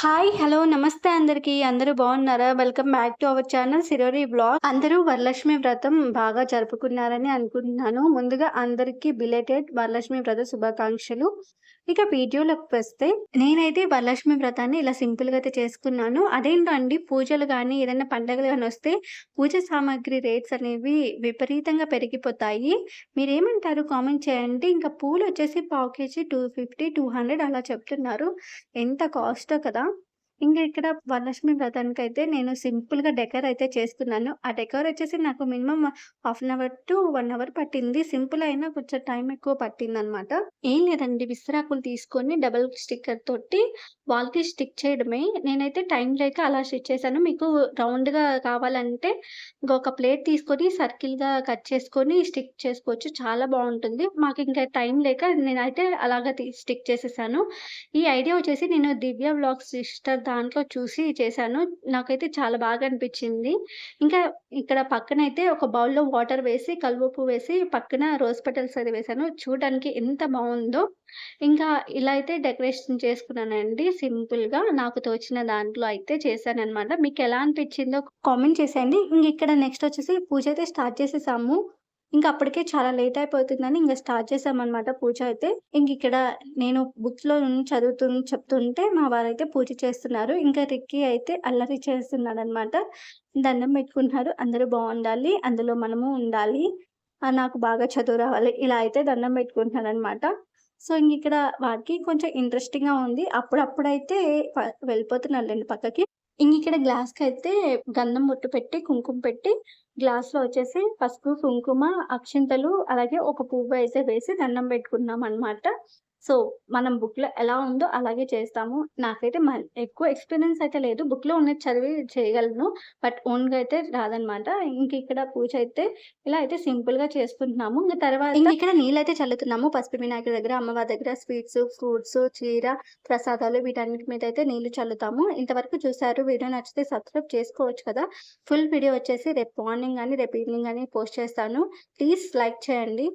Hi! Hello! నమస్తే అందరికీ. అందరూ బాగున్నారా? Welcome back to our channel సిరోరి వ్లాగ్. అందరూ వరలక్ష్మి వ్రతం బాగా జరుపుకున్నారని అనుకుంటున్నాను. ముందుగా అందరికీ బిలేటెడ్ వరలక్ష్మి వ్రత శుభాకాంక్షలు. ఇక వీడియోలోకి వస్తే నేనైతే వరలక్ష్మి వ్రతాన్ని ఇలా సింపుల్‌గా అయితే చేసుకున్నాను. అదేంటో అండి పూజలు గానీ, ఏదైనా పండగలు గాని వస్తే పూజ సామాగ్రి రేట్స్ అనేవి విపరీతంగా పెరిగిపోతాయి. మీరేమంటారు కామెంట్ చేయండి. ఇంకా పూలొచ్చేసి పావు కేజీ 250, 200 అలా చెప్తున్నారు. ఎంత కాస్టో కదా! ఇంక ఇక్కడ వరలక్ష్మి వ్రతానికైతే నేను సింపుల్‌గా డెకర్ అయితే చేస్తున్నాను. ఆ డెకర్ వచ్చేసి నాకు minimum half an hour to 1 hour పట్టింది. సింపుల్ అయినా కొంచెం టైం ఎక్కువ పట్టిందనమాట. ఏం లేదండి విస్తరాకులు తీసుకొని డబుల్ స్టిక్కర్ తోటి వాల్‌కి స్టిక్ చేయడమే. నేనైతే టైం లేక అలా స్టిచ్ చేశాను. మీకు రౌండ్‌గా కావాలంటే ఇంకొక ప్లేట్ తీసుకొని సర్కిల్‌గా కట్ చేసుకొని స్టిక్ చేసుకోవచ్చు. చాలా బావుంటుంది. మాకింకా టైం లేక నేనైతే అలాగా స్టిక్ చేసేసాను. ఈ ఐడియా వచ్చేసి నేను 'దివ్య వ్లాగ్స్' సిస్టర్ దాంట్లో చూసి చేశాను. నాకైతే చాలా బాగా అనిపిచ్చింది. ఇంకా ఇక్కడ పక్కనైతే ఒక బౌల్‌లో వాటర్ వేసి, కలువపువ్వు వేసి, పక్కన రోజ్ పెటల్స్ అది వేశాను. చూడడానికి ఎంత బావుందో. ఇంకా ఇలా అయితే డెకరేషన్ చేసుకున్నానండి సింపుల్‌గా. నాకు తోచిన దాంట్లో అయితే చేశాననమాట. మీకెలా అనిపిచ్చిందో కామెంట్ చేసేయండి. ఇంగిక్కడ నెక్స్ట్ వచ్చేసి పూజ అయితే స్టార్ట్ చేసేసాము. ఇంక అప్పటికే చాలా లేట్ అయిపోతుందని ఇంగ స్టార్ట్ చేశామనమాట పూజ అయితే. ఇంగిక్కడ నేను బుక్స్‌లో నుంచి చెప్తుంటే మా వారైతే పూజ చేస్తున్నారు. ఇంకా రిక్కీ అయితే అల్లరి చేస్తున్నాడనమాట. దండం పెట్టుకుంటున్నారు. అందరూ బావుండాలి. అందులో మనము ఉండాలి. నాకు బాగా చదువు రావాలి. ఇలా అయితే దండం పెట్టుకుంటున్నాడనమాట. సో, ఇంగిక్కడ వాడికి కొంచెం ఇంట్రెస్టింగ్‌గా ఉంది. అప్పుడప్పుడైతే ప వెళ్ళిపోతున్నాడులెండి పక్కకి. ఇంగిక్కడ గ్లాస్‌కైతే గంధం బొట్టు పెట్టి, కుంకుమ పెట్టి, గ్లాస్‌లో వచ్చేసి పసుపు, కుంకుమ, అక్షింతలు అలాగే ఒక పువ్వయితే వేసి దండం పెట్టుకున్నామనమాట. సో, మనం బుక్‌లో ఎలా ఉందో అలాగే చేస్తాము. నాకైతే ఎక్కువ ఎక్స్‌పీరియన్స్ అయితే లేదు. బుక్‌లో ఉన్నది చదివి చేయగలను. బట్ ఓన్‌గా అయితే రాదనమాట. ఇంకిక్కడ పూజ అయితే ఇలా అయితే సింపుల్‌గా చేసుకుంటున్నాము. ఇంగిక్కడ నీళ్ళైతే చల్లుతున్నాము. పసుపు వినాయకుడి దగ్గర, అమ్మవారి దగ్గర స్వీట్స్, ఫ్రూట్స్, చీర, ప్రసాదాలు వీటన్నిటి మీద అయితే నీళ్లు చల్లుతాము. ఇంతవరకు చూసారు. వీడియో నచ్చితే సబ్స్క్రైబ్ చేసుకోవచ్చు కదా! ఫుల్ వీడియో వచ్చేసి రేపు మార్నింగ్ గాని, రేపు ఈవినింగ్ గాని పోస్ట్ చేస్తాను. ప్లీజ్ లైక్ చేయండి.